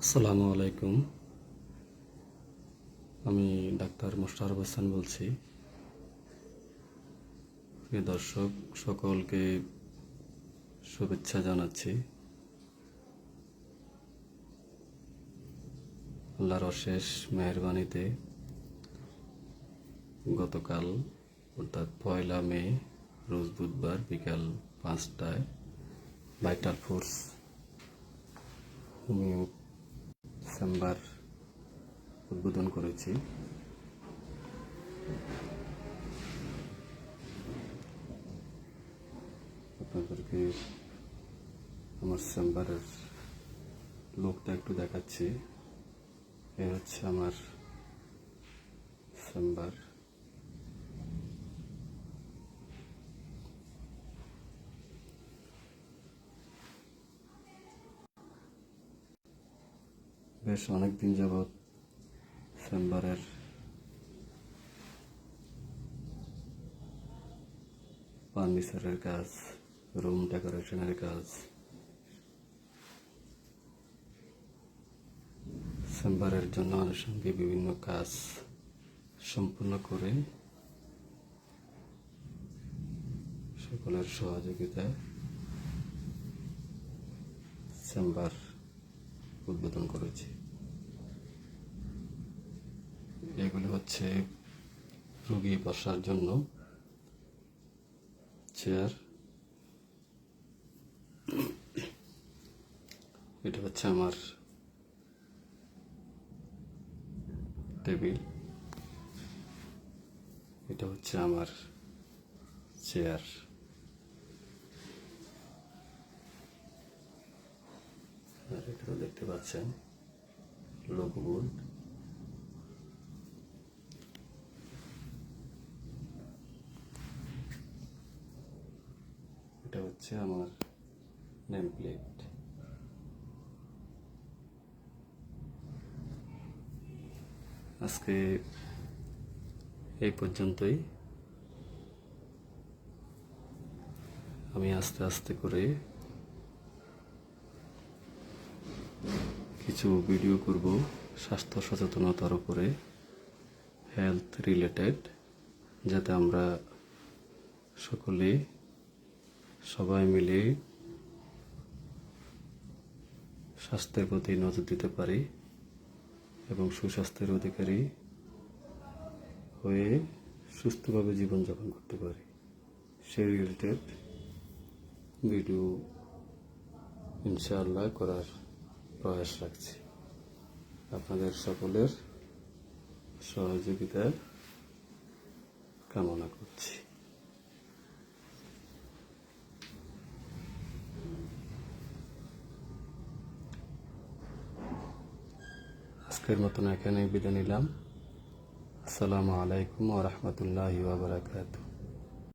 আসসালামু আলাইকুম। আমি ডাক্তার মোশাররফ হোসেন বলছি। প্রিয় দর্শক সকলকে শুভেচ্ছা জানাচ্ছি। আল্লাহর অশেষ মেহেরবানিতে গতকাল অর্থাৎ 1 মে রোজ বুধবার বিকাল 5টায় ভাইটাল ফোর্স হোমিও চেম্বার উদ্বোধন করেছি। আপনাদেরকে আমার চেম্বারের লোকটা একটু দেখাচ্ছি। এই হচ্ছে আমার চেম্বার। বেশ অনেকদিন যাবৎ চেম্বারের ফার্নিচারের কাজ, রুম ডেকোরেশনের কাজ, চেম্বারের জন্য আনুষঙ্গিক বিভিন্ন কাজ সম্পূর্ণ করে সকলের সহযোগিতায় চেম্বার উদ্বোধন করেছি। এগুলি হচ্ছে রোগী বসার জন্য চেয়ার, এটা হচ্ছে আমার টেবিল, এটা হচ্ছে আমার চেয়ার। আর এটাও দেখতে পাচ্ছেন লোগো বোর্ড। এটা হচ্ছে আমার নেম প্লেট। আজকে এই পর্যন্তই। আমি আস্তে আস্তে করে কিছু ভিডিও করব স্বাস্থ্য সচেতনতার উপরে, হেলথ রিলেটেড, যাতে আমরা সবাই মিলে স্বাস্থ্যের প্রতি নজর দিতে পারি এবং সুস্বাস্থ্যের অধিকারী হয়ে সুস্থভাবে জীবনযাপন করতে পারি। সেই রিলেটেড ভিডিও ইনশাআল্লাহ করার প্রয়াস রাখছি। আপনাদের সকলের সহযোগিতা কামনা করছি। আজকের মতন এখানেই বিদায় নিলাম। আসসালামু আলাইকুম ওয়া রাহমাতুল্লাহি ওয়া বারাকাতুহু।